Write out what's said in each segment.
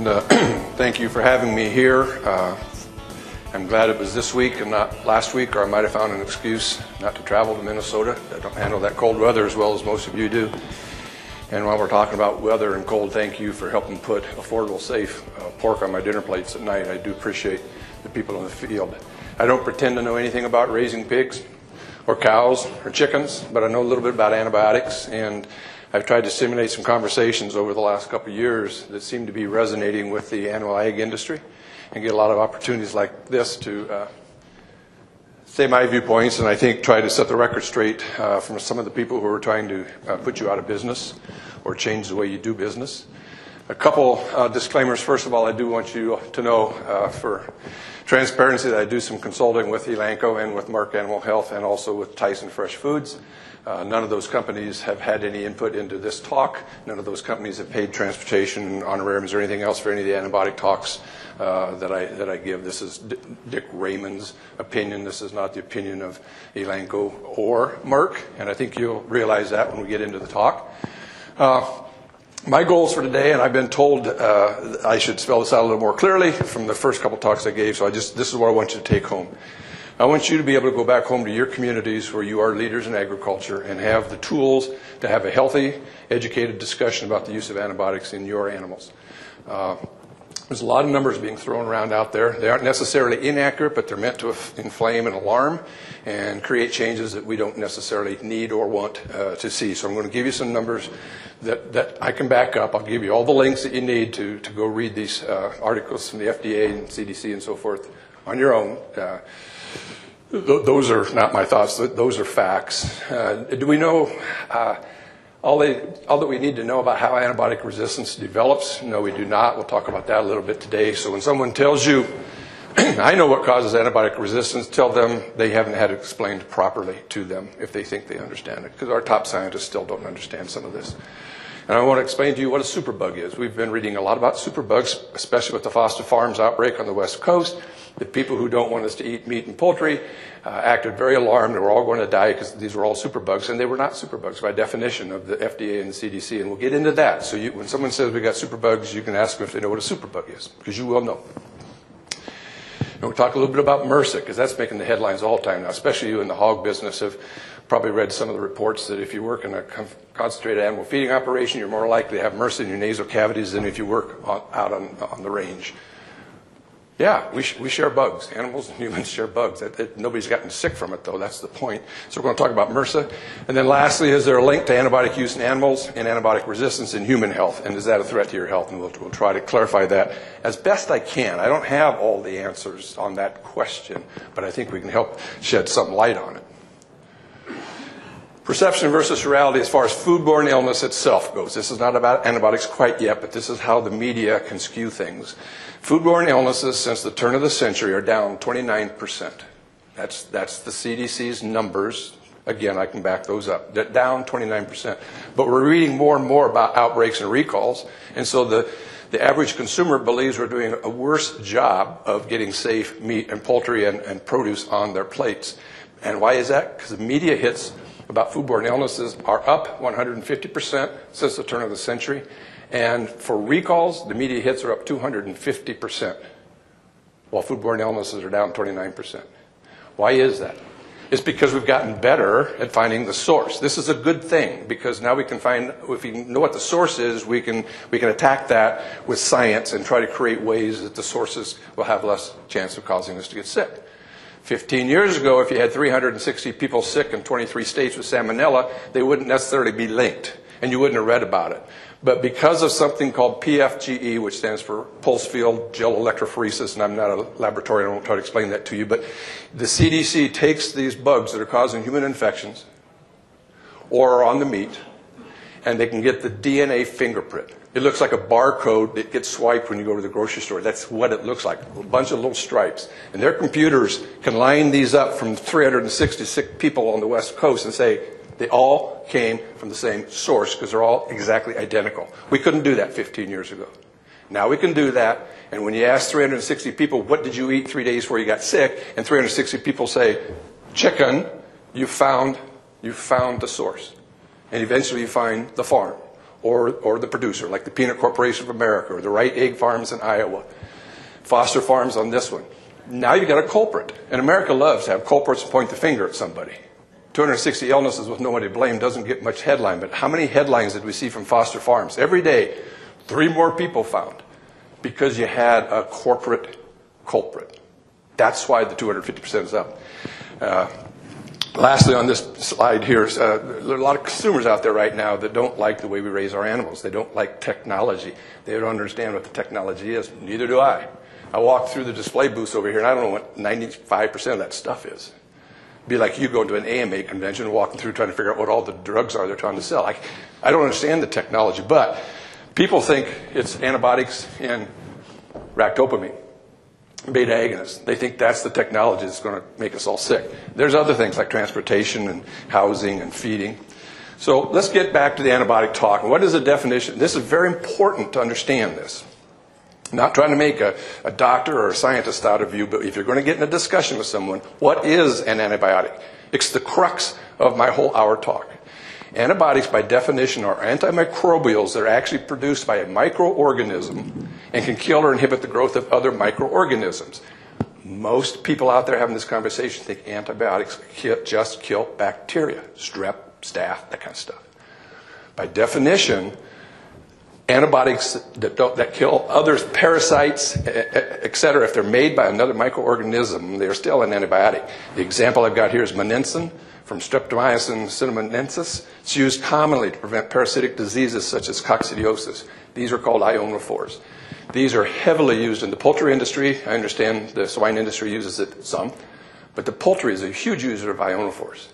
and thank you for having me here. I'm glad it was this week and not last week, or I might have found an excuse not to travel to Minnesota. I don't handle that cold weather as well as most of you do. And while we're talking about weather and cold, thank you for helping put affordable, safe pork on my dinner plates at night. I do appreciate the people in the field. I don't pretend to know anything about raising pigs or cows or chickens, but I know a little bit about antibiotics, and I've tried to stimulate some conversations over the last couple of years that seem to be resonating with the animal ag industry, and get a lot of opportunities like this to say my viewpoints, and I think try to set the record straight from some of the people who are trying to put you out of business or change the way you do business. A couple disclaimers. First of all, I do want you to know for transparency that I do some consulting with Elanco and with Merck Animal Health and also with Tyson Fresh Foods. None of those companies have had any input into this talk. None of those companies have paid transportation, honorariums, or anything else for any of the antibiotic talks that I give. This is Dick Raymond's opinion. This is not the opinion of Elanco or Merck, and I think you'll realize that when we get into the talk. My goals for today, and I've been told I should spell this out a little more clearly from the first couple talks I gave, so this is what I want you to take home. I want you to be able to go back home to your communities where you are leaders in agriculture and have the tools to have a healthy, educated discussion about the use of antibiotics in your animals. There's a lot of numbers being thrown around out there. They aren't necessarily inaccurate, but they're meant to inflame and alarm and create changes that we don't necessarily need or want to see. So I'm going to give you some numbers that I can back up. I'll give you all the links that you need to go read these articles from the FDA and CDC and so forth on your own. Those are not my thoughts. Those are facts. Do we know all that we need to know about how antibiotic resistance develops? No, we do not. We'll talk about that a little bit today. So when someone tells you, I know what causes antibiotic resistance, tell them they haven't had it explained properly to them if they think they understand it, because our top scientists still don't understand some of this. And I want to explain to you what a superbug is. We've been reading a lot about superbugs, especially with the Foster Farms outbreak on the West Coast. The people who don't want us to eat meat and poultry acted very alarmed. They were all going to die because these were all superbugs, and they were not superbugs by definition of the FDA and the CDC, and we'll get into that. So when someone says we got superbugs, you can ask them if they know what a superbug is, because you will know. And we'll talk a little bit about MRSA, because that's making the headlines all the time now, especially you in the hog business have probably read some of the reports that if you work in a concentrated animal feeding operation, you're more likely to have MRSA in your nasal cavities than if you work out on the range. Yeah, we share bugs. Animals and humans share bugs. Nobody's gotten sick from it, though. That's the point. So we're going to talk about MRSA. And then lastly, is there a link to antibiotic use in animals and antibiotic resistance in human health? And is that a threat to your health? And we'll try to clarify that as best I can. I don't have all the answers on that question, but I think we can help shed some light on it. Perception versus reality as far as foodborne illness itself goes. This is not about antibiotics quite yet, but this is how the media can skew things. Foodborne illnesses since the turn of the century are down 29%. That's the CDC's numbers. Again, I can back those up. They're down 29%. But we're reading more and more about outbreaks and recalls, and so the average consumer believes we're doing a worse job of getting safe meat and poultry and produce on their plates. And why is that? Because the media hits about foodborne illnesses are up 150% since the turn of the century. And for recalls, the media hits are up 250%, while foodborne illnesses are down 29%. Why is that? It's because we've gotten better at finding the source. This is a good thing, because now we can find, if we know what the source is, we can attack that with science and try to create ways that the sources will have less chance of causing us to get sick. 15 years ago, if you had 360 people sick in 23 states with Salmonella, they wouldn't necessarily be linked, and you wouldn't have read about it. But because of something called PFGE, which stands for pulse field gel electrophoresis, and I'm not a laboratorian, I won't try to explain that to you, but the CDC takes these bugs that are causing human infections or are on the meat, and they can get the DNA fingerprint. It looks like a barcode that gets swiped when you go to the grocery store. That's what it looks like, a bunch of little stripes. And their computers can line these up from 366 people on the West Coast and say they all came from the same source because they're all exactly identical. We couldn't do that 15 years ago. Now we can do that, and when you ask 360 people, what did you eat 3 days before you got sick, and 360 people say, chicken, you found the source. And eventually you find the farm. or the producer, like the Peanut Corporation of America or the Wright Egg Farms in Iowa, Foster Farms on this one. Now you've got a culprit. And America loves to have culprits and point the finger at somebody. 260 illnesses with nobody to blame doesn't get much headline, but how many headlines did we see from Foster Farms? Every day, 3 more people found because you had a corporate culprit. That's why the 250% is up. Lastly, on this slide here, there are a lot of consumers out there right now that don't like the way we raise our animals. They don't like technology. They don't understand what the technology is. Neither do I. I walk through the display booths over here, and I don't know what 95% of that stuff is. It'd be like you going to an AMA convention and walking through trying to figure out what all the drugs are they're trying to sell. I don't understand the technology, but people think it's antibiotics and ractopamine, beta agonists. They think that's the technology that's going to make us all sick. There's other things like transportation and housing and feeding. So let's get back to the antibiotic talk. What is the definition? This is very important to understand this. I'm not trying to make a doctor or a scientist out of you, but if you're going to get in a discussion with someone, what is an antibiotic? It's the crux of my whole hour talk. Antibiotics, by definition, are antimicrobials that are actually produced by a microorganism and can kill or inhibit the growth of other microorganisms. Most people out there having this conversation think antibiotics just kill bacteria, strep, staph, that kind of stuff. By definition, antibiotics that kill other parasites, et cetera, if they're made by another microorganism, they're still an antibiotic. The example I've got here is Monensin from Streptomycin cinnamonensis. It's used commonly to prevent parasitic diseases such as coccidiosis. These are called ionophores. These are heavily used in the poultry industry. I understand the swine industry uses it some, but the poultry is a huge user of ionophores.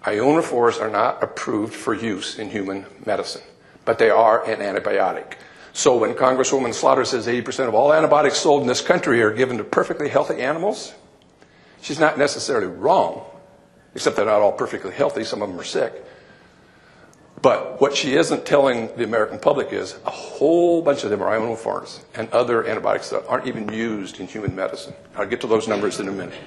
Ionophores are not approved for use in human medicine, but they are an antibiotic. So when Congresswoman Slaughter says 80% of all antibiotics sold in this country are given to perfectly healthy animals, she's not necessarily wrong, except they're not all perfectly healthy. Some of them are sick. But what she isn't telling the American public is a whole bunch of them are ionophores and other antibiotics that aren't even used in human medicine. I'll get to those numbers in a minute.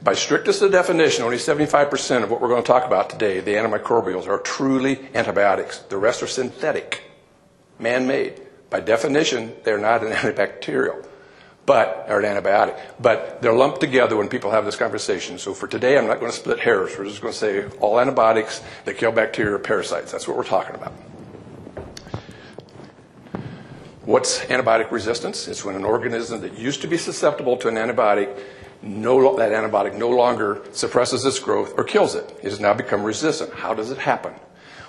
By strictest of definition, only 75% of what we're going to talk about today, the antimicrobials, are truly antibiotics. The rest are synthetic, man-made. By definition, they're not an antibacterial, but are an antibiotic. But they're lumped together when people have this conversation. So for today, I'm not going to split hairs. We're just going to say all antibiotics that kill bacteria or parasites. That's what we're talking about. What's antibiotic resistance? It's when an organism that used to be susceptible to an antibiotic, that antibiotic no longer suppresses its growth or kills it. It has now become resistant. How does it happen?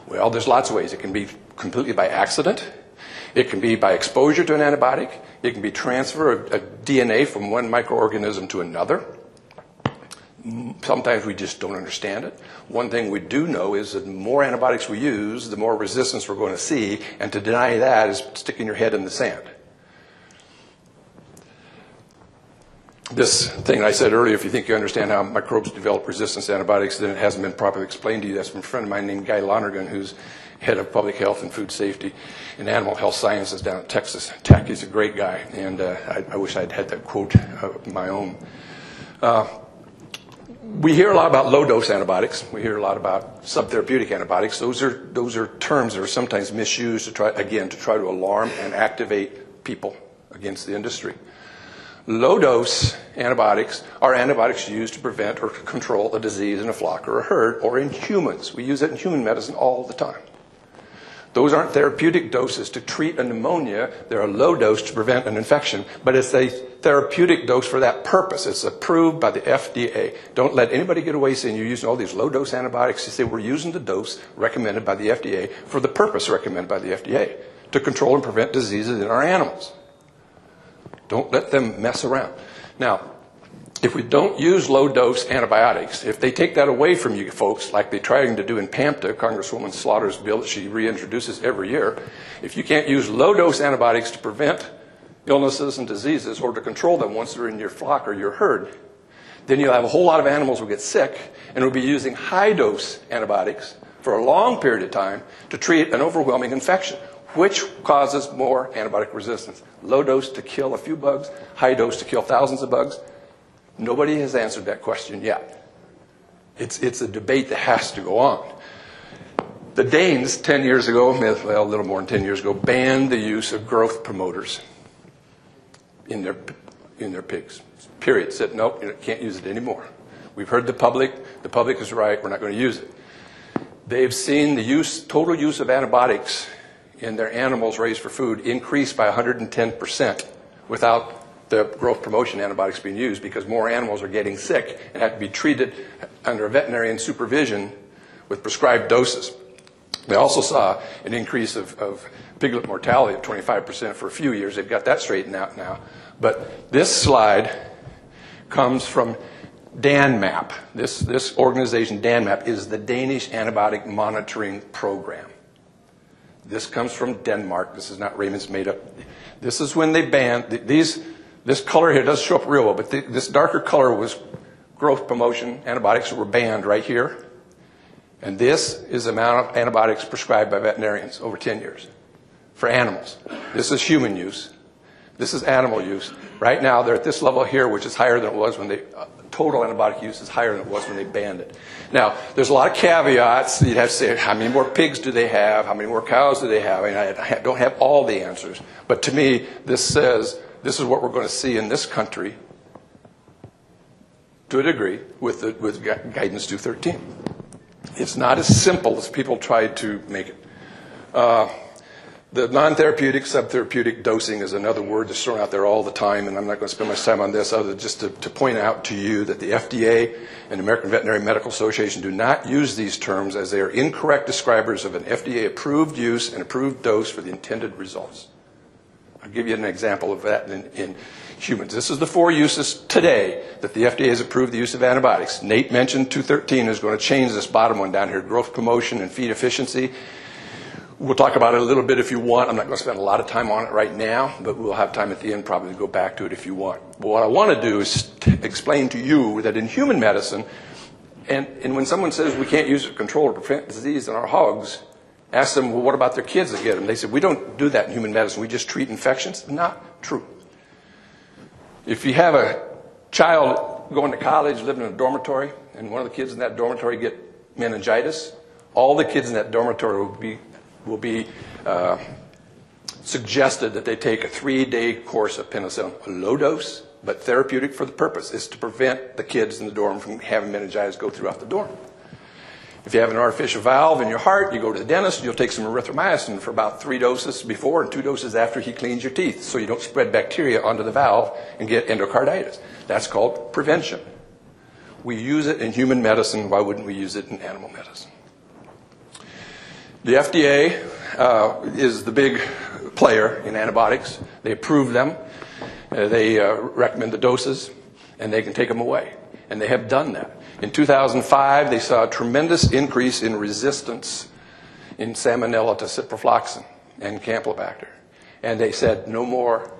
Well, there's lots of ways. It can be completely by accident. It can be by exposure to an antibiotic. It can be transfer of DNA from one microorganism to another. Sometimes we just don't understand it. One thing we do know is that the more antibiotics we use, the more resistance we're going to see, and to deny that is sticking your head in the sand. This thing I said earlier, if you think you understand how microbes develop resistance to antibiotics, then it hasn't been properly explained to you. That's from a friend of mine named Guy Lonergan, who's head of public health and food safety and animal health sciences down at Texas Tech. He's a great guy, and I wish I'd had that quote of my own. We hear a lot about low-dose antibiotics. We hear a lot about subtherapeutic antibiotics. Those are terms that are sometimes misused to try to alarm and activate people against the industry. Low-dose antibiotics are antibiotics used to prevent or control a disease in a flock or a herd or in humans. We use it in human medicine all the time. Those aren't therapeutic doses to treat a pneumonia. They're a low dose to prevent an infection, but it's a therapeutic dose for that purpose. It's approved by the FDA. Don't let anybody get away saying you're using all these low-dose antibiotics. You say we're using the dose recommended by the FDA for the purpose recommended by the FDA, to control and prevent diseases in our animals. Don't let them mess around. Now, if we don't use low-dose antibiotics, if they take that away from you folks, like they're trying to do in PAMTA, Congresswoman Slaughter's bill that she reintroduces every year, if you can't use low-dose antibiotics to prevent illnesses and diseases or to control them once they're in your flock or your herd, then you'll have a whole lot of animals who get sick, and we'll be using high-dose antibiotics for a long period of time to treat an overwhelming infection. Which causes more antibiotic resistance? Low dose to kill a few bugs, high dose to kill thousands of bugs? Nobody has answered that question yet. It's a debate that has to go on. The Danes, 10 years ago, well, a little more than 10 years ago, banned the use of growth promoters in their pigs. Period. Said, nope, you can't use it anymore. We've heard the public is right, we're not going to use it. They've seen the total use of antibiotics in their animals raised for food increase by 110% without the growth promotion antibiotics being used, because more animals are getting sick and have to be treated under veterinarian supervision with prescribed doses. They also saw an increase of piglet mortality of 25% for a few years. They've got that straightened out now. But this slide comes from DANMAP. This organization, DANMAP, is the Danish Antibiotic Monitoring Program. This comes from Denmark. This is not Raymond's made up. This is when they banned this color here doesn't show up real well, but this darker color was growth promotion antibiotics that were banned right here. And this is the amount of antibiotics prescribed by veterinarians over 10 years for animals. This is human use. This is animal use. Right now, they're at this level here, which is higher than it was when total antibiotic use is higher than it was when they banned it. Now, there's a lot of caveats. You'd have to say, how many more pigs do they have? How many more cows do they have? I mean, I don't have all the answers. But to me, this says this is what we're going to see in this country to a degree with Guidance 213. It's not as simple as people tried to make it. The non-therapeutic, subtherapeutic dosing is another word that's thrown out there all the time, and I'm not going to spend much time on this other than just to point out to you that the FDA and the American Veterinary Medical Association do not use these terms, as they are incorrect describers of an FDA-approved use and approved dose for the intended results. I'll give you an example of that in humans. This is the 4 uses today that the FDA has approved the use of antibiotics. Nate mentioned 213 is going to change this bottom one down here, growth promotion and feed efficiency. We'll talk about it a little bit if you want. I'm not going to spend a lot of time on it right now, but we'll have time at the end probably to go back to it if you want. But what I want to do is explain to you that in human medicine, and when someone says we can't use it to control or prevent disease in our hogs, ask them, well, what about their kids that get them? They said, we don't do that in human medicine. We just treat infections. Not true. If you have a child going to college, living in a dormitory, and one of the kids in that dormitory get meningitis, all the kids in that dormitory will be suggested that they take a 3-day course of penicillin, a low dose, but therapeutic for the purpose, is to prevent the kids in the dorm from having meningitis go throughout the dorm. If you have an artificial valve in your heart, you go to the dentist, you'll take some erythromycin for about 3 doses before and 2 doses after he cleans your teeth, so you don't spread bacteria onto the valve and get endocarditis. That's called prevention. We use it in human medicine. Why wouldn't we use it in animal medicine? The FDA is the big player in antibiotics. They approve them. They recommend the doses, and they can take them away. And they have done that. In 2005, they saw a tremendous increase in resistance in Salmonella to ciprofloxacin and Campylobacter. And they said no more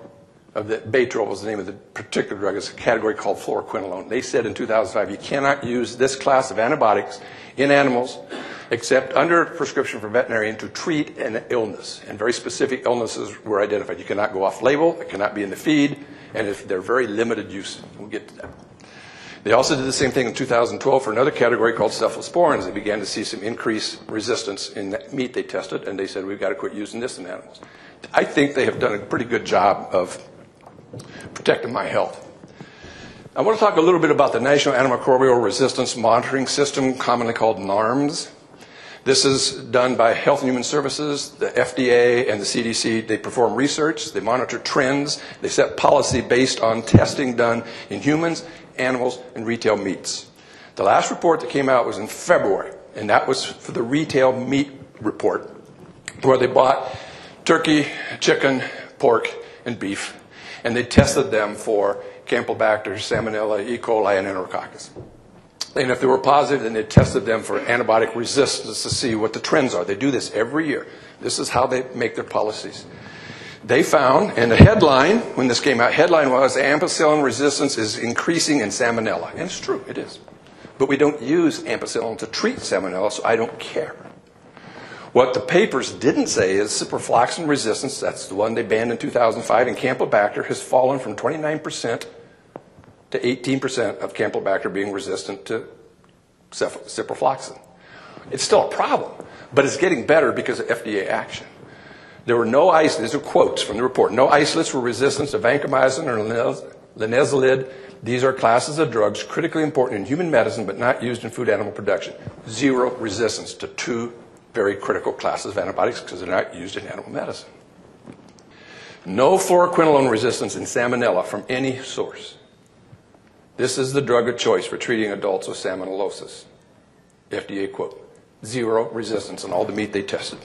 of the, Baytril was the name of the particular drug. It's a category called fluoroquinolone. They said in 2005, you cannot use this class of antibiotics in animals except under prescription from a veterinarian to treat an illness. And very specific illnesses were identified. You cannot go off label, it cannot be in the feed, and if they're very limited use. We'll get to that. They also did the same thing in 2012 for another category called cephalosporins. They began to see some increased resistance in the meat they tested, and they said, we've got to quit using this in animals. I think they have done a pretty good job of protecting my health. I want to talk a little bit about the National Antimicrobial Resistance Monitoring System, commonly called NARMS. This is done by Health and Human Services, the FDA, and the CDC. They perform research, they monitor trends, they set policy based on testing done in humans, animals, and retail meats. The last report that came out was in February, and that was for the retail meat report, where they bought turkey, chicken, pork, and beef, and they tested them for Campylobacter, Salmonella, E. coli, and Enterococcus. And if they were positive, then they tested them for antibiotic resistance to see what the trends are. They do this every year. This is how they make their policies. They found, and the headline, when this came out, headline was, ampicillin resistance is increasing in Salmonella. And it's true, it is. But we don't use ampicillin to treat Salmonella, so I don't care. What the papers didn't say is ciprofloxacin resistance, that's the one they banned in 2005, and Campylobacter has fallen from 29% to 18% of Campylobacter being resistant to ciprofloxacin. It's still a problem, but it's getting better because of FDA action. There were no isolates, these are quotes from the report, no isolates were resistant to vancomycin or linezolid. These are classes of drugs critically important in human medicine but not used in food animal production. Zero resistance to two very critical classes of antibiotics because they're not used in animal medicine. No fluoroquinolone resistance in Salmonella from any source. This is the drug of choice for treating adults with salmonellosis. FDA quote. Zero resistance in all the meat they tested.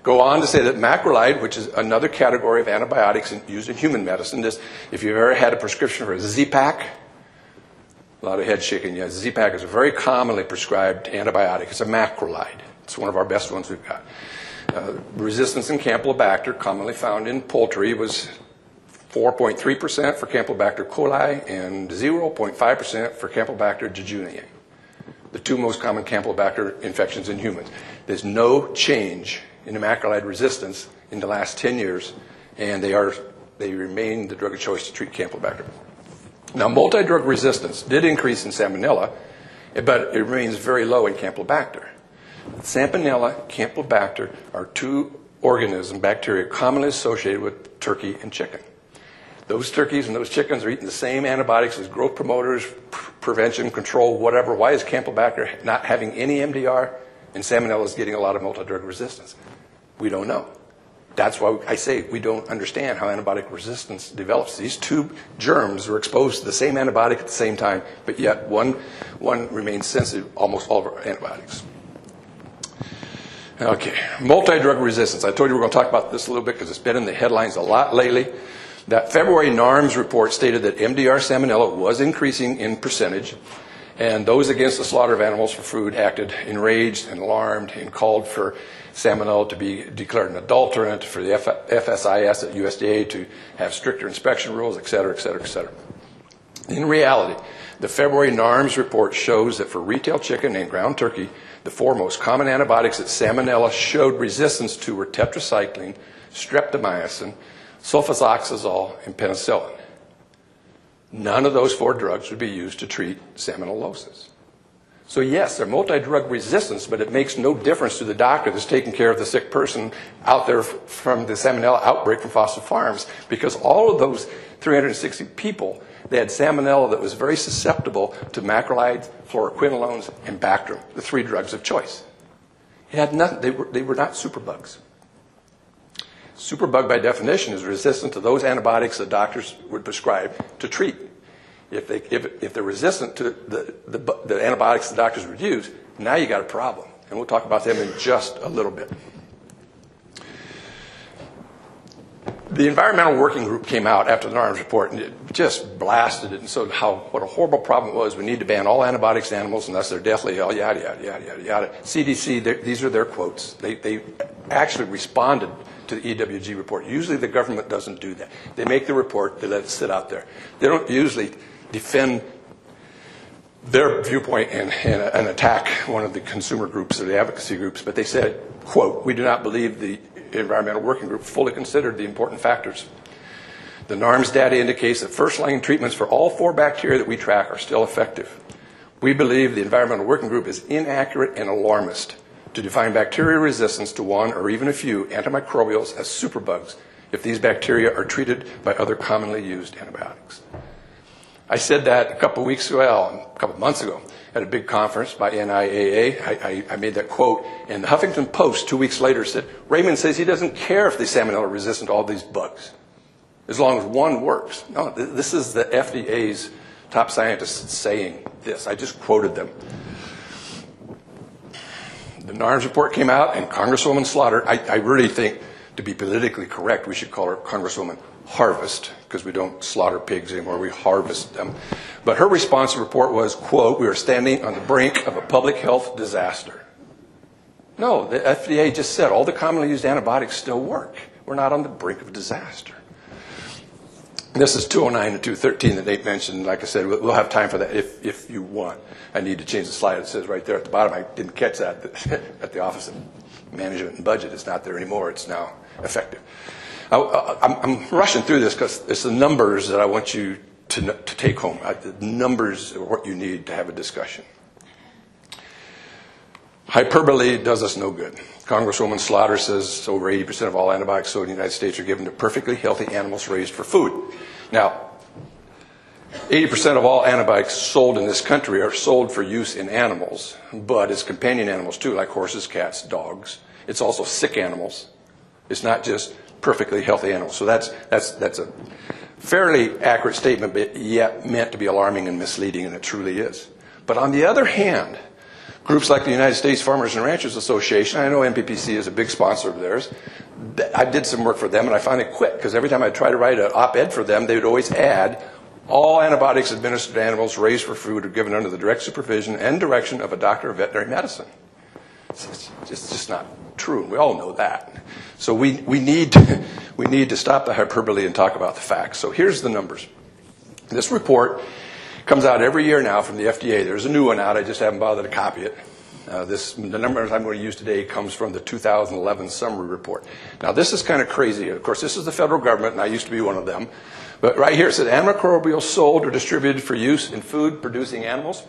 Go on to say that macrolide, which is another category of antibiotics used in human medicine, is if you've ever had a prescription for a Z-Pak, a lot of head shaking, yeah, Z-Pak is a very commonly prescribed antibiotic. It's a macrolide. It's one of our best ones we've got. Resistance in Campylobacter, commonly found in poultry, was 4.3% for Campylobacter coli and 0.5% for Campylobacter jejuni, the two most common Campylobacter infections in humans. There's no change in the macrolide resistance in the last 10 years, and they remain the drug of choice to treat Campylobacter. Now, multidrug resistance did increase in Salmonella, but it remains very low in Campylobacter. Salmonella, Campylobacter are two organisms, bacteria, commonly associated with turkey and chicken. Those turkeys and those chickens are eating the same antibiotics as growth promoters, prevention, control, whatever. Why is Campylobacter not having any MDR and Salmonella is getting a lot of multidrug resistance? We don't know. That's why I say we don't understand how antibiotic resistance develops. These two germs are exposed to the same antibiotic at the same time, but yet one remains sensitive to almost all of our antibiotics. Okay, multidrug resistance. I told you we're going to talk about this a little bit because it's been in the headlines a lot lately. That February NARMS report stated that MDR Salmonella was increasing in percentage, and those against the slaughter of animals for food acted enraged and alarmed and called for Salmonella to be declared an adulterant, for the FSIS at USDA to have stricter inspection rules, et cetera, et cetera, et cetera. In reality, the February NARMS report shows that for retail chicken and ground turkey, the four most common antibiotics that Salmonella showed resistance to were tetracycline, streptomycin, sulfazoxazole, and penicillin. None of those four drugs would be used to treat salmonellosis. So yes, they're multi-drug resistance, but it makes no difference to the doctor that's taking care of the sick person out there from the Salmonella outbreak from Foster Farms, because all of those 360 people, they had Salmonella that was very susceptible to macrolides, fluoroquinolones, and Bactrim, the three drugs of choice. It had nothing. They were not superbugs. Superbug, by definition, is resistant to those antibiotics that doctors would prescribe to treat. If they're resistant to the antibiotics the doctors would use, now you got a problem. And we'll talk about them in just a little bit. The Environmental Working Group came out after the NARMS report and it just blasted it and showed what a horrible problem it was. We need to ban all antibiotics in animals unless they're deathly ill, yada, yada, yada, yada, yada. CDC, these are their quotes. They actually responded to the EWG report. Usually the government doesn't do that. They make the report, they let it sit out there. They don't usually defend their viewpoint and attack one of the consumer groups or the advocacy groups, but they said, quote, "We do not believe the Environmental Working Group fully considered the important factors. The NARMS data indicates that first-line treatments for all four bacteria that we track are still effective. We believe the Environmental Working Group is inaccurate and alarmist to define bacteria resistance to one or even a few antimicrobials as superbugs if these bacteria are treated by other commonly used antibiotics." I said that a couple months ago at a big conference by NIAA. I made that quote, and the Huffington Post 2 weeks later said, Raymond says he doesn't care if the salmonella are resistant to all these bugs, as long as one works. No, this is the FDA's top scientists saying this. I just quoted them. The NARMS report came out, and Congresswoman Slaughter, I really think, to be politically correct, we should call her Congresswoman Harvest, because we don't slaughter pigs anymore, we harvest them. But her response to the report was, quote, "We are standing on the brink of a public health disaster." No, the FDA just said all the commonly used antibiotics still work. We're not on the brink of a disaster. This is 209 and 213 that Nate mentioned. Like I said, we'll have time for that if you want. I need to change the slide. It says right there at the bottom. I didn't catch that at the Office of Management and Budget. It's not there anymore. It's now effective. I'm rushing through this because it's the numbers that I want you to take home. The numbers are what you need to have a discussion. Hyperbole does us no good. Congresswoman Slaughter says over 80% of all antibiotics sold in the United States are given to perfectly healthy animals raised for food. Now, 80% of all antibiotics sold in this country are sold for use in animals, but it's companion animals too, like horses, cats, dogs. It's also sick animals. It's not just perfectly healthy animals. So that's a fairly accurate statement, but yet meant to be alarming and misleading, and it truly is. But on the other hand, groups like the United States Farmers and Ranchers Association, I know NPPC is a big sponsor of theirs. I did some work for them, and I finally quit, because every time I tried to write an op-ed for them, they would always add, all antibiotics administered to animals raised for food are given under the direct supervision and direction of a doctor of veterinary medicine. It's just not true. We all know that. So we need to stop the hyperbole and talk about the facts. So here's the numbers. This report comes out every year now from the FDA. There's a new one out. I just haven't bothered to copy it. The numbers I'm going to use today comes from the 2011 summary report. Now, this is kind of crazy. Of course, this is the federal government, and I used to be one of them. But right here it says antimicrobials sold or distributed for use in food-producing animals.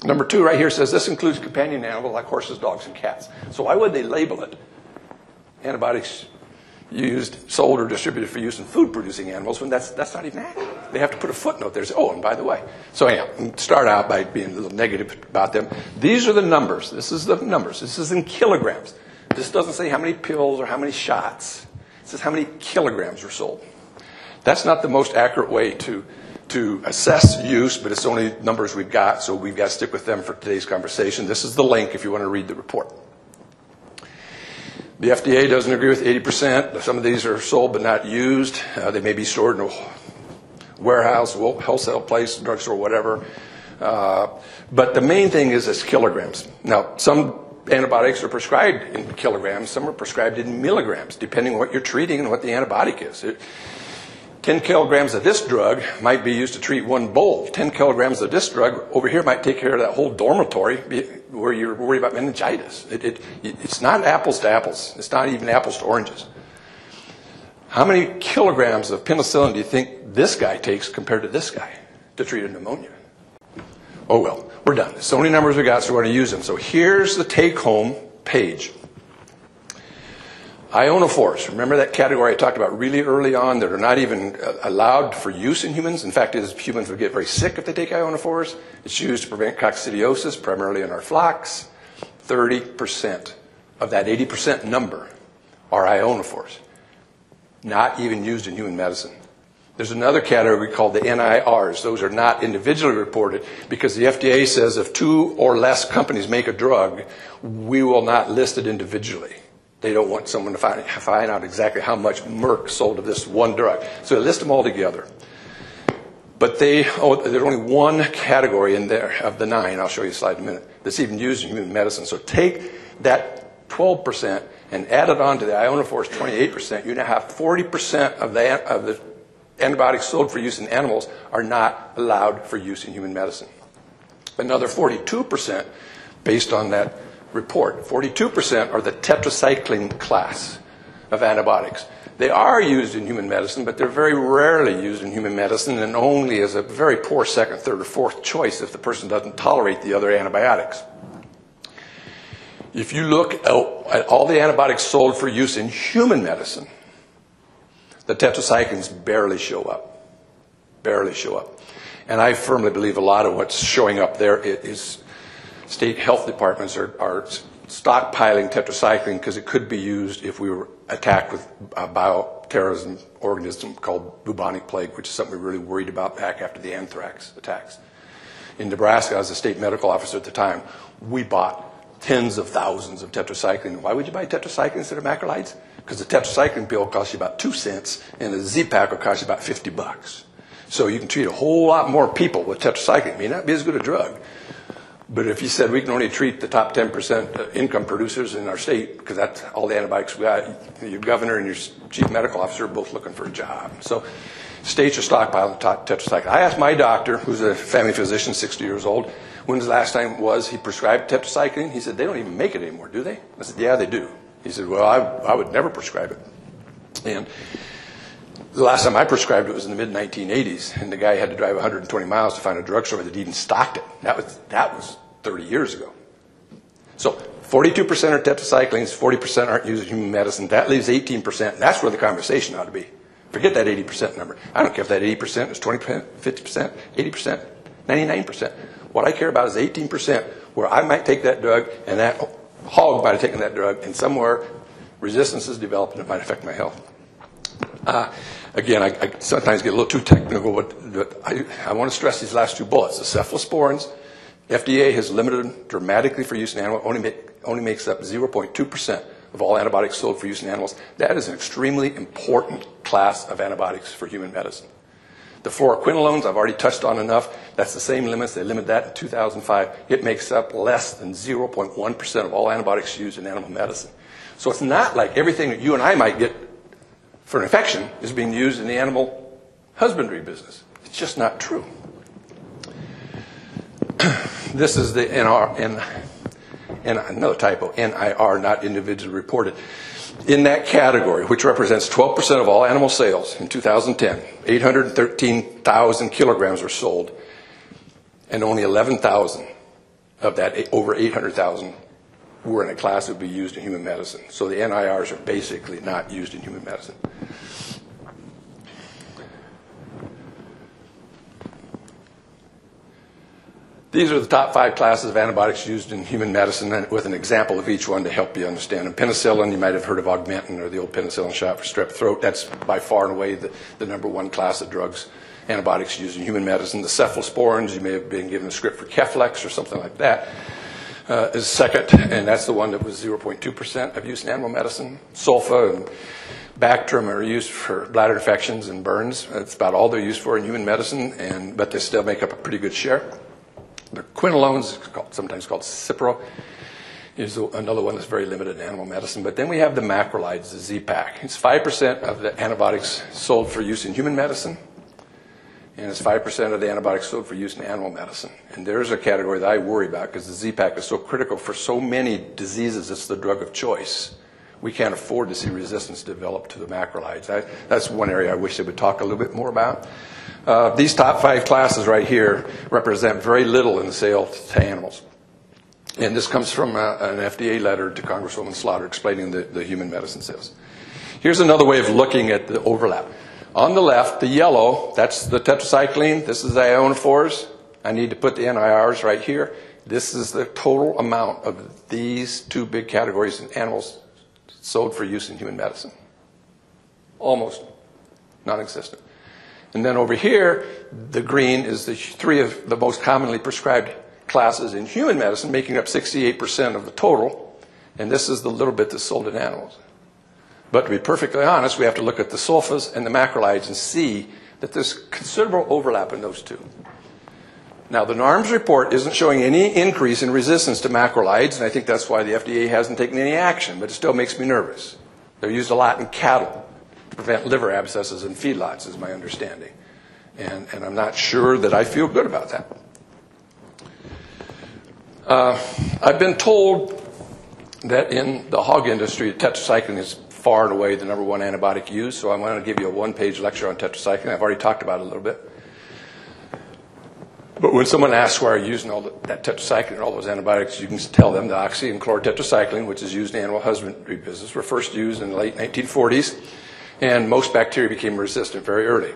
Number 2 right here says this includes companion animals like horses, dogs, and cats. So why would they label it antibiotics used, sold, or distributed for use in food-producing animals when that's not even accurate? They have to put a footnote there. Say, oh, and by the way. So anyhow, start out by being a little negative about them. These are the numbers. This is the numbers. This is in kilograms. This doesn't say how many pills or how many shots. It says how many kilograms are sold. That's not the most accurate way to assess use, but it's the only numbers we've got, so we've got to stick with them for today's conversation. This is the link if you want to read the report. The FDA doesn't agree with 80%. Some of these are sold but not used. They may be stored in a warehouse, wholesale place, drugstore, whatever. But the main thing is it's kilograms. Now, some antibiotics are prescribed in kilograms. Some are prescribed in milligrams, depending on what you're treating and what the antibiotic is. 10 kilograms of this drug might be used to treat one bowl. 10 kilograms of this drug over here might take care of that whole dormitory where you're worried about meningitis. It's not apples to apples. It's not even apples to oranges. How many kilograms of penicillin do you think this guy takes compared to this guy to treat a pneumonia? Oh, well, we're done. It's the only numbers we got, so we're going to use them. So here's the take-home page. Ionophores, remember that category I talked about really early on that are not even allowed for use in humans? In fact, humans would get very sick if they take ionophores. It's used to prevent coccidiosis, primarily in our flocks. 30% of that 80% number are ionophores, not even used in human medicine. There's another category called the NIRs. Those are not individually reported because the FDA says if 2 or less companies make a drug, we will not list it individually. They don't want someone to find out exactly how much Merck sold of this one drug. So they list them all together. But there's only one category in there of the 9, I'll show you a slide in a minute, that's even used in human medicine. So take that 12% and add it on to the ionophores 28%. You now have 40% of the antibiotics sold for use in animals are not allowed for use in human medicine. Another 42%, based on that report, 42% are the tetracycline class of antibiotics. They are used in human medicine, but they're very rarely used in human medicine and only as a very poor second, third, or fourth choice if the person doesn't tolerate the other antibiotics. If you look at all the antibiotics sold for use in human medicine, the tetracyclines barely show up. Barely show up. And I firmly believe a lot of what's showing up there is state health departments are stockpiling tetracycline because it could be used if we were attacked with a bioterrorism organism called bubonic plague, which is something we were really worried about back after the anthrax attacks. In Nebraska, I was a state medical officer at the time, we bought tens of thousands of tetracycline. Why would you buy tetracycline instead of macrolides? Because the tetracycline pill costs you about 2 cents and a Z-Pack will cost you about $50. So you can treat a whole lot more people with tetracycline. It may not be as good a drug. But if you said we can only treat the top 10% income producers in our state, because that's all the antibiotics we got, your governor and your chief medical officer are both looking for a job. So states are stockpiling tetracycline. I asked my doctor, who's a family physician, 60 years old, when the last time he prescribed tetracycline. He said, they don't even make it anymore, do they? I said, yeah, they do. He said, well, I would never prescribe it. And the last time I prescribed it was in the mid-1980s, and the guy had to drive 120 miles to find a drugstore that even stocked it. That was 30 years ago. So 42% are tetracyclines, 40% aren't used in human medicine. That leaves 18%. That's where the conversation ought to be. Forget that 80% number. I don't care if that 80% is 20%, 50%, 80%, 99%. What I care about is 18%, where I might take that drug, and that hog might have taken that drug, and somewhere resistance is developed, and it might affect my health. Again, I sometimes get a little too technical, but I want to stress these last two bullets. The cephalosporins, FDA has limited dramatically for use in animals, only makes up 0.2% of all antibiotics sold for use in animals. That is an extremely important class of antibiotics for human medicine. The fluoroquinolones, I've already touched on enough. That's the same limits. They limit that in 2005. It makes up less than 0.1% of all antibiotics used in animal medicine. So it's not like everything that you and I might get for an infection is being used in the animal husbandry business. It's just not true. This is the another typo, NIR, not individually reported. In that category, which represents 12% of all animal sales in 2010, 813,000 kilograms were sold, and only 11,000 of that, over 800,000, were in a class that would be used in human medicine. So the NIRs are basically not used in human medicine. These are the top 5 classes of antibiotics used in human medicine, and with an example of each one to help you understand. And penicillin, you might have heard of Augmentin or the old penicillin shot for strep throat. That's by far and away the number one class of drugs, antibiotics used in human medicine. The cephalosporins, you may have been given a script for Keflex or something like that, is second, and that's the one that was 0.2% of use in animal medicine. Sulfa and Bactrim are used for bladder infections and burns. That's about all they're used for in human medicine, but they still make up a pretty good share. The quinolones, sometimes called Cipro, is another one that's very limited in animal medicine. But then we have the macrolides, the Z-Pak. It's 5% of the antibiotics sold for use in human medicine, and it's 5% of the antibiotics sold for use in animal medicine. And there's a category that I worry about because the Z-Pak is so critical for so many diseases. It's the drug of choice. We can't afford to see resistance develop to the macrolides. That's one area I wish they would talk a little bit more about. These top 5 classes right here represent very little in the sale to animals. And this comes from an FDA letter to Congresswoman Slaughter explaining the human medicine sales. Here's another way of looking at the overlap. On the left, the yellow, that's the tetracycline. This is the ionophores. I need to put the NIRs right here. This is the total amount of these 2 big categories in animals sold for use in human medicine. Almost non-existent. And then over here, the green is the 3 of the most commonly prescribed classes in human medicine, making up 68% of the total. And this is the little bit that's sold in animals. But to be perfectly honest, we have to look at the sulfas and the macrolides and see that there's considerable overlap in those 2. Now, the NARMS report isn't showing any increase in resistance to macrolides, and I think that's why the FDA hasn't taken any action, but it still makes me nervous. They're used a lot in cattle to prevent liver abscesses in feedlots, is my understanding. And I'm not sure that I feel good about that. I've been told that in the hog industry, tetracycline is far and away the number one antibiotic used, so I'm going to give you a 1-page lecture on tetracycline. I've already talked about it a little bit. But when someone asks why are you using all that tetracycline and all those antibiotics, you can tell them the oxy and chlorotetracycline, which is used in animal husbandry business, were first used in the late 1940s, and most bacteria became resistant very early.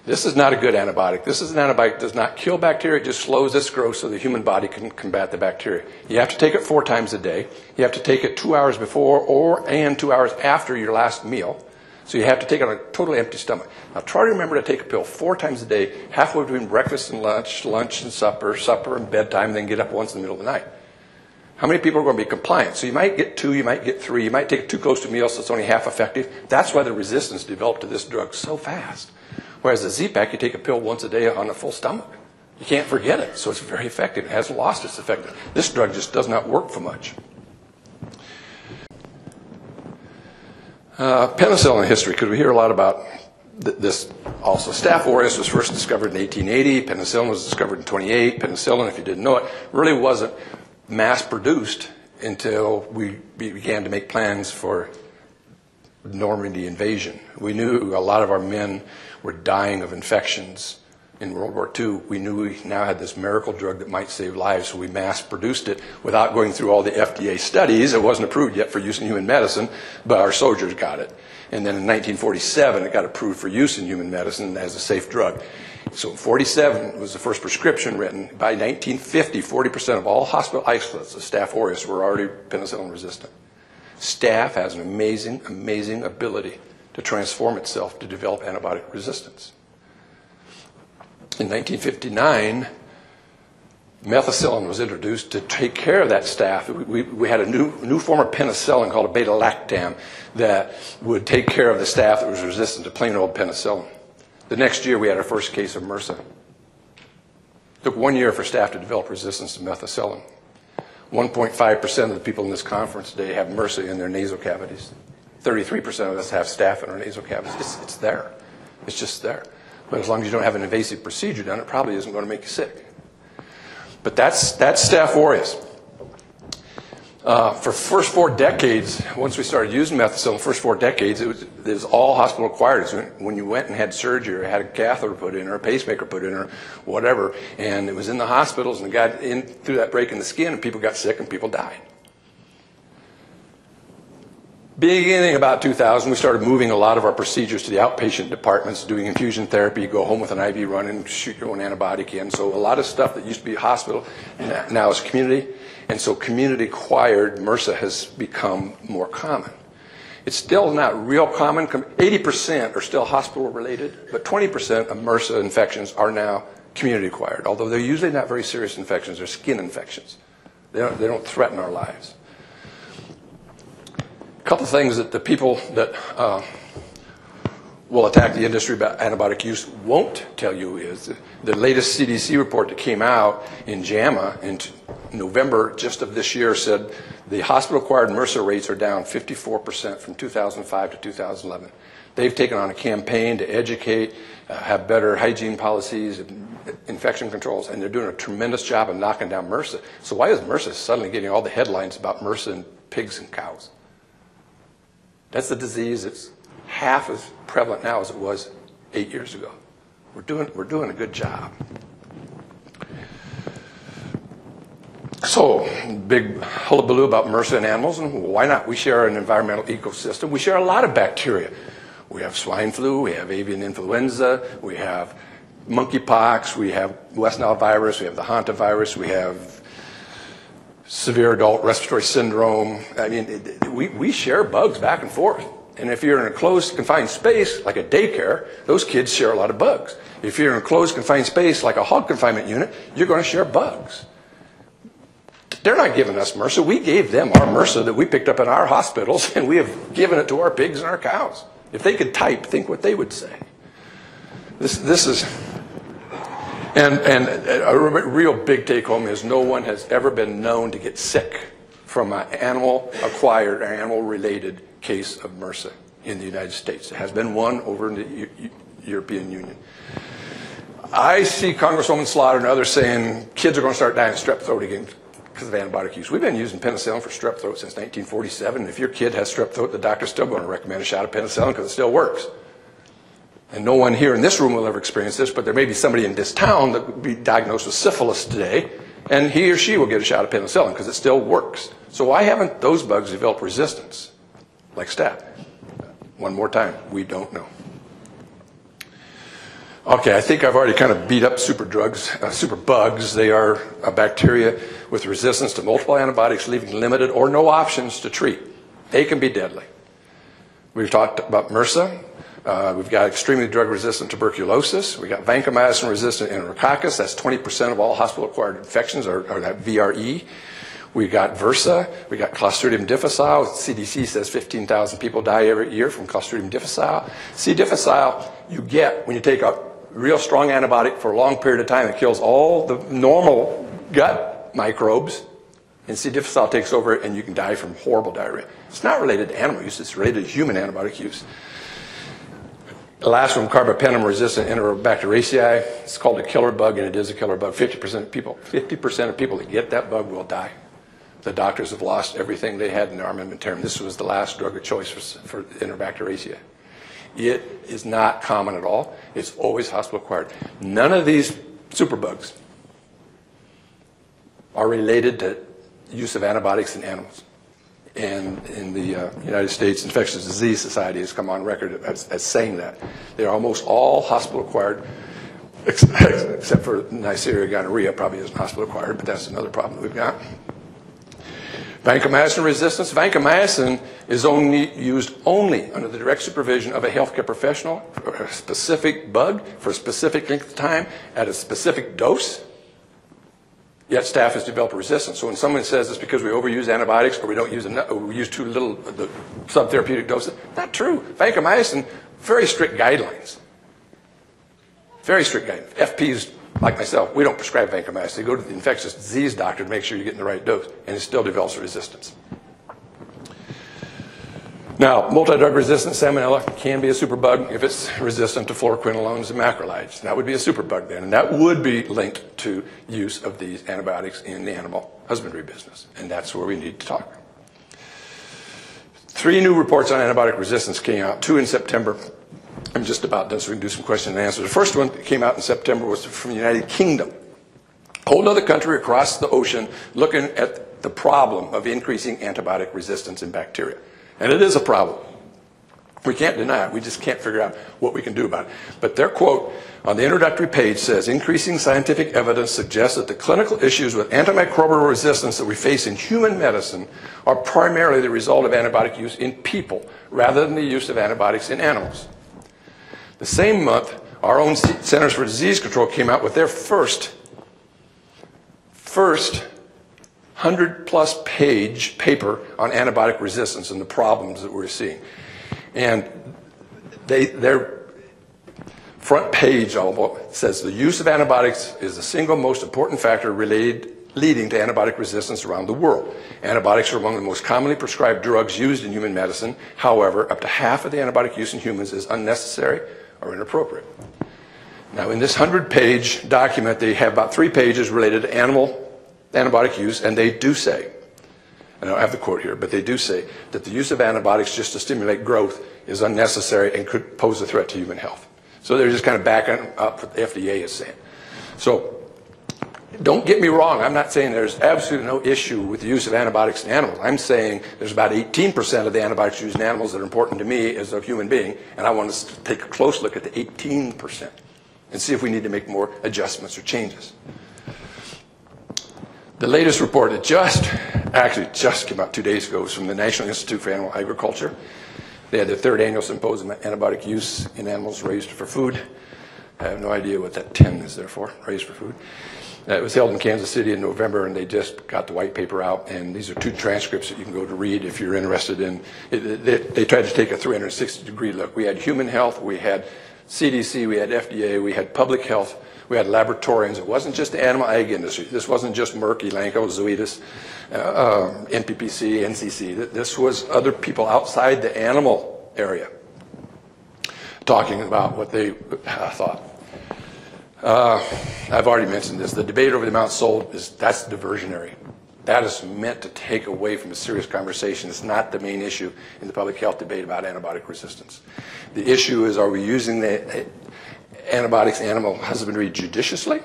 This is not a good antibiotic. This is an antibiotic that does not kill bacteria. It just slows its growth so the human body can combat the bacteria. You have to take it 4 times a day. You have to take it 2 hours before and 2 hours after your last meal. So you have to take it on a totally empty stomach. Now try to remember to take a pill 4 times a day, halfway between breakfast and lunch, lunch and supper, supper and bedtime, and then get up once in the middle of the night. How many people are going to be compliant? So you might get 2, you might get 3, you might take it too close to meals so it's only half effective. That's why the resistance developed to this drug so fast. Whereas the Z-Pak, you take a pill once a day on a full stomach. You can't forget it, so it's very effective. It hasn't lost its effectiveness. This drug just does not work for much. Penicillin history, because we hear a lot about this also. Staph aureus was first discovered in 1880. Penicillin was discovered in 28. Penicillin, if you didn't know it, really wasn't mass-produced until we began to make plans for Normandy invasion. We knew a lot of our men were dying of infections In World War II, we knew we now had this miracle drug that might save lives, so we mass-produced it without going through all the FDA studies. It wasn't approved yet for use in human medicine, but our soldiers got it. And then in 1947, it got approved for use in human medicine as a safe drug. So in 47 was the first prescription written. By 1950, 40% of all hospital isolates of Staph aureus were already penicillin resistant. Staph has an amazing, amazing ability to transform itself to develop antibiotic resistance. In 1959, methicillin was introduced to take care of that staph. We had a new form of penicillin called a beta-lactam that would take care of the staph that was resistant to plain old penicillin. The next year, we had our first case of MRSA. It took 1 year for staph to develop resistance to methicillin. 1.5% of the people in this conference today have MRSA in their nasal cavities. 33% of us have staph in our nasal cavities. It's there. It's just there. But as long as you don't have an invasive procedure done, it probably isn't going to make you sick. But that's Staph aureus. For first 4 decades, once we started using methicillin, first 4 decades, it was all hospital acquired. So when you went and had surgery or had a catheter put in or a pacemaker put in or whatever, and it was in the hospitals and it got in through that break in the skin and people got sick and people died. Beginning about 2000, we started moving a lot of our procedures to the outpatient departments, doing infusion therapy, go home with an IV run and shoot your own antibiotic in. So a lot of stuff that used to be hospital now is community. And so community-acquired MRSA has become more common. It's still not real common. 80% are still hospital-related, but 20% of MRSA infections are now community-acquired, although they're usually not very serious infections. They're skin infections. They don't threaten our lives. A couple things that the people that will attack the industry about antibiotic use won't tell you is the latest CDC report that came out in JAMA in November just of this year said the hospital-acquired MRSA rates are down 54% from 2005 to 2011. They've taken on a campaign to educate, have better hygiene policies, infection controls, and they're doing a tremendous job of knocking down MRSA. So why is MRSA suddenly getting all the headlines about MRSA in pigs and cows? That's the disease that's half as prevalent now as it was 8 years ago. We're doing a good job. So, big hullabaloo about MRSA in animals, and why not? We share an environmental ecosystem. We share a lot of bacteria. We have swine flu, we have avian influenza, we have monkeypox, we have West Nile virus, we have the hantavirus, we have severe adult respiratory syndrome. I mean, we share bugs back and forth. And if you're in a closed, confined space, like a daycare, those kids share a lot of bugs. If you're in a closed, confined space, like a hog confinement unit, you're going to share bugs. They're not giving us MRSA. We gave them our MRSA that we picked up in our hospitals, and we have given it to our pigs and our cows. If they could type, think what they would say. This is... And a real big take-home is no one has ever been known to get sick from an animal-acquired or animal-related case of MRSA in the United States. There has been one over in the European Union. I see Congresswoman Slaughter and others saying kids are going to start dying of strep throat again because of antibiotic use. We've been using penicillin for strep throat since 1947. If your kid has strep throat, the doctor's still going to recommend a shot of penicillin because it still works. And no one here in this room will ever experience this, but there may be somebody in this town that would be diagnosed with syphilis today, and he or she will get a shot of penicillin because it still works. So why haven't those bugs developed resistance, like staph? One more time, we don't know. Okay, I think I've already kind of beat up superbugs. They are a bacteria with resistance to multiple antibiotics, leaving limited or no options to treat. They can be deadly. We've talked about MRSA. We've got extremely drug-resistant tuberculosis. We've got vancomycin-resistant enterococcus. That's 20% of all hospital-acquired infections are that VRE. We've got VRSA. We've got Clostridium difficile. CDC says 15,000 people die every year from Clostridium difficile. C. difficile you get when you take a real strong antibiotic for a long period of time. It kills all the normal gut microbes. And C. difficile takes over and you can die from horrible diarrhea. It's not related to animal use. It's related to human antibiotic use. The last one, carbapenem-resistant Enterobacteriaceae. It's called a killer bug, and it is a killer bug. 50% of people that get that bug will die. The doctors have lost everything they had in their armamentarium. This was the last drug of choice for Enterobacteriaceae. It is not common at all. It's always hospital acquired. None of these superbugs are related to use of antibiotics in animals. And in the United States Infectious Disease Society has come on record as saying that. They're almost all hospital acquired, except for Neisseria gonorrhea probably isn't hospital acquired, but that's another problem we've got. Vancomycin resistance. Vancomycin is used only under the direct supervision of a healthcare professional for a specific bug, for a specific length of time, at a specific dose. Yet staph has developed a resistance. So when someone says it's because we overuse antibiotics or we don't use enough, or we use too little of the subtherapeutic doses, not true. Vancomycin, very strict guidelines. Very strict guidelines. FPs, like myself, we don't prescribe vancomycin. They go to the infectious disease doctor to make sure you're getting the right dose, and it still develops a resistance. Now, multidrug resistant salmonella can be a superbug if it's resistant to fluoroquinolones and macrolides. That would be a superbug then, and that would be linked to use of these antibiotics in the animal husbandry business, and that's where we need to talk. 3 new reports on antibiotic resistance came out, 2 in September. I'm just about done, so we can do some question and answer. The first one that came out in September was from the United Kingdom. A whole other country across the ocean looking at the problem of increasing antibiotic resistance in bacteria. And it is a problem. We can't deny it. We just can't figure out what we can do about it. But their quote on the introductory page says, increasing scientific evidence suggests that the clinical issues with antimicrobial resistance that we face in human medicine are primarily the result of antibiotic use in people rather than the use of antibiotics in animals. The same month, our own Centers for Disease Control came out with their first 100-plus page paper on antibiotic resistance and the problems that we're seeing. And their front page says the use of antibiotics is the single most important factor leading to antibiotic resistance around the world. Antibiotics are among the most commonly prescribed drugs used in human medicine. However, up to half of the antibiotic use in humans is unnecessary or inappropriate. Now, in this 100-page document, they have about 3 pages related to animal antibiotic use, and they do say, and I don't have the quote here, but they do say that the use of antibiotics just to stimulate growth is unnecessary and could pose a threat to human health. So they're just kind of backing up what the FDA is saying. So don't get me wrong, I'm not saying there's absolutely no issue with the use of antibiotics in animals. I'm saying there's about 18% of the antibiotics used in animals that are important to me as a human being, and I want to take a close look at the 18% and see if we need to make more adjustments or changes. The latest report that just came out 2 days ago was from the National Institute for Animal Agriculture. They had their 3rd annual symposium on antibiotic use in animals raised for food. I have no idea what that 10 is there for, raised for food. It was held in Kansas City in November, and they just got the white paper out, and these are 2 transcripts that you can go to read if you're interested in. They tried to take a 360-degree look. We had human health, we had CDC, we had FDA, we had public health, we had laboratorians. It wasn't just the animal ag industry. This wasn't just Merck, Elanco, Zoetis, NPPC, NCC. This was other people outside the animal area talking about what they thought. I've already mentioned this. The debate over the amount sold, that's diversionary. That is meant to take away from a serious conversation. It's not the main issue in the public health debate about antibiotic resistance. The issue is, are we using the antibiotics in animal husbandry judiciously?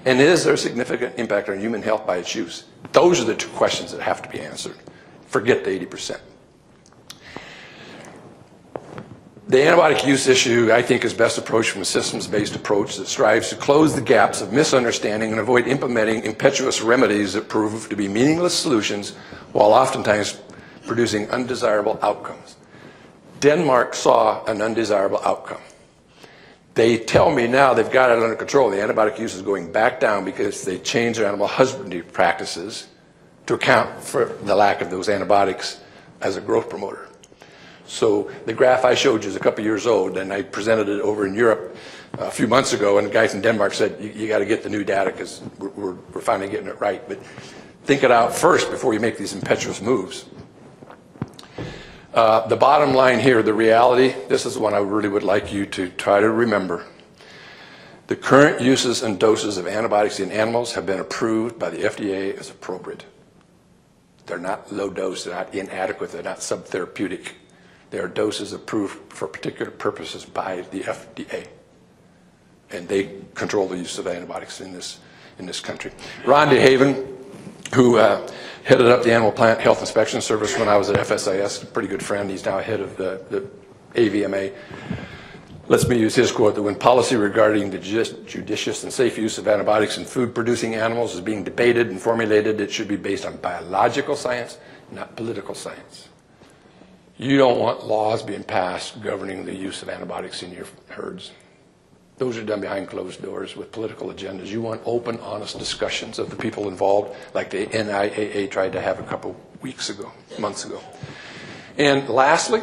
And is there a significant impact on human health by its use? Those are the 2 questions that have to be answered. Forget the 80%. The antibiotic use issue, I think, is best approached from a systems-based approach that strives to close the gaps of misunderstanding and avoid implementing impetuous remedies that prove to be meaningless solutions while oftentimes producing undesirable outcomes. Denmark saw an undesirable outcome. They tell me now they've got it under control. The antibiotic use is going back down because they changed their animal husbandry practices to account for the lack of those antibiotics as a growth promoter. So the graph I showed you is a couple years old, and I presented it over in Europe a few months ago, and the guys in Denmark said, you got to get the new data because we're finally getting it right. But think it out first before you make these impetuous moves. The bottom line here, the reality, this is the one I really would like you to try to remember. The current uses and doses of antibiotics in animals have been approved by the FDA as appropriate. They're not low dose, they're not inadequate, they're not subtherapeutic. They are doses approved for particular purposes by the FDA. And they control the use of antibiotics in this country. Ron DeHaven, who headed up the Animal Plant Health Inspection Service when I was at FSIS, a pretty good friend. He's now head of the AVMA. Lets me use his quote that when policy regarding the judicious and safe use of antibiotics in food-producing animals is being debated and formulated, it should be based on biological science, not political science. You don't want laws being passed governing the use of antibiotics in your herds. Those are done behind closed doors with political agendas. You want open, honest discussions of the people involved, like the NIAA tried to have a couple months ago. And lastly,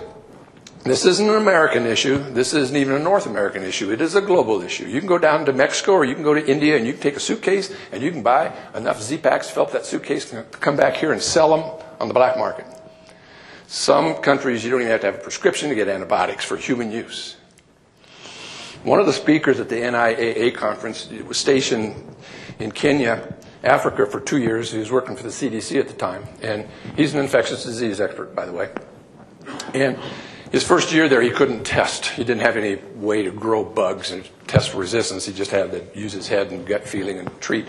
this isn't an American issue. This isn't even a North American issue. It is a global issue. You can go down to Mexico or you can go to India and you can take a suitcase and you can buy enough Z-Paks to fill up that suitcase and come back here and sell them on the black market. Some countries, you don't even have to have a prescription to get antibiotics for human use. One of the speakers at the NIAA conference was stationed in Kenya, Africa for 2 years. He was working for the CDC at the time. And he's an infectious disease expert, by the way. And his first year there, he couldn't test. He didn't have any way to grow bugs and test for resistance. He just had to use his head and gut feeling and treat.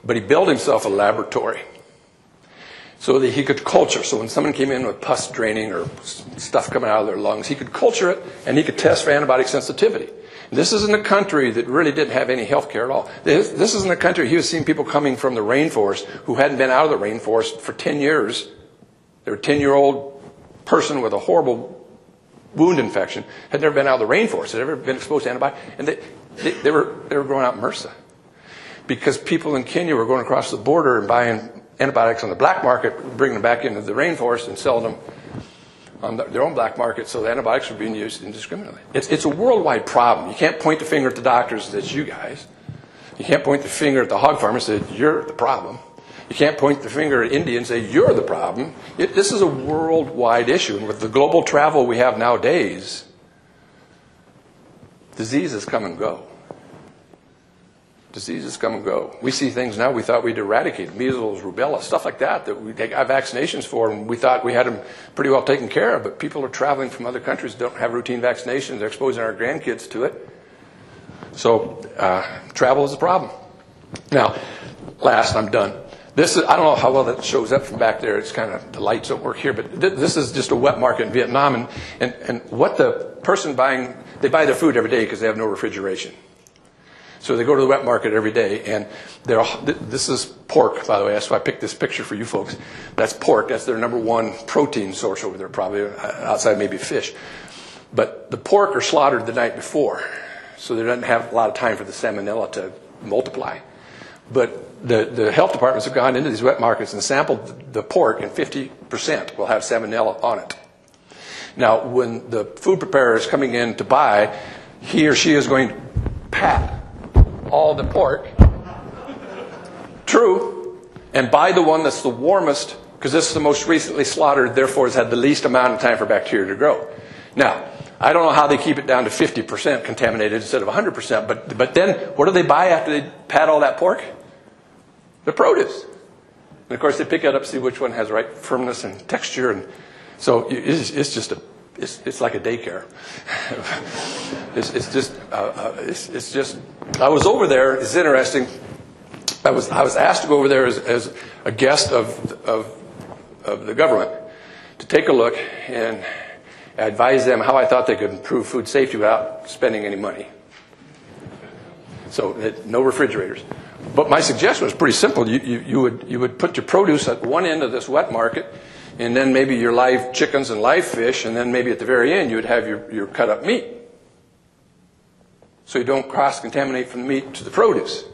But he built himself a laboratory so that he could culture. So when someone came in with pus draining or stuff coming out of their lungs, he could culture it and he could test for antibiotic sensitivity. This isn't a country that really didn't have any health care at all. This isn't a country, he was seeing people coming from the rainforest who hadn't been out of the rainforest for 10 years. They were a 10-year-old person with a horrible wound infection, had never been out of the rainforest, had never been exposed to antibiotics, and they were growing out MRSA. Because people in Kenya were going across the border and buying antibiotics on the black market, bringing them back into the rainforest and selling them on their own black market, so the antibiotics were being used indiscriminately. It's a worldwide problem. You can't point the finger at the doctors and say, it's you guys. You can't point the finger at the hog farmers and say, you're the problem. You can't point the finger at India and say, you're the problem. This is a worldwide issue. And with the global travel we have nowadays, diseases come and go. Diseases come and go. We see things now we thought we'd eradicate, measles, rubella, stuff like that we got vaccinations for, and we thought we had them pretty well taken care of, but people are traveling from other countries, don't have routine vaccinations, they're exposing our grandkids to it. So travel is a problem. Now, last, I'm done. This is, I don't know how well that shows up from back there. It's kind of, the lights don't work here, but this is just a wet market in Vietnam, and what the person buying, they buy their food every day because they have no refrigeration. So they go to the wet market every day, and this is pork, by the way. That's why I picked this picture for you folks. That's pork. That's their number one protein source over there, probably outside maybe fish. But the pork are slaughtered the night before, so they don't have a lot of time for the salmonella to multiply. But the health departments have gone into these wet markets and sampled the pork, and 50% will have salmonella on it. Now, when the food preparer is coming in to buy, he or she is going to pat all the pork, true, and buy the one that's the warmest, because this is the most recently slaughtered, therefore has had the least amount of time for bacteria to grow. Now, I don't know how they keep it down to 50% contaminated instead of 100%, but then what do they buy after they pat all that pork? The produce. And of course they pick it up, see which one has the right firmness and texture, and so it's just it's like a daycare. It's just. I was over there. It's interesting. I was asked to go over there as a guest of the government to take a look and advise them how I thought they could improve food safety without spending any money. So no refrigerators. But my suggestion was pretty simple. You would put your produce at one end of this wet market, and then maybe your live chickens and live fish, and then maybe at the very end you would have your cut up meat. So you don't cross-contaminate from the meat to the produce.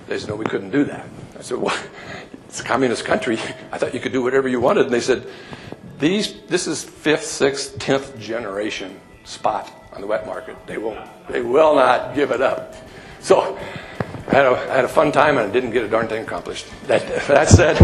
They said, no, we couldn't do that. I said, well, it's a communist country. I thought you could do whatever you wanted. And they said, this is 5th, 6th, 10th generation spot on the wet market. They will not give it up. So I had a fun time, and I didn't get a darn thing accomplished. That said,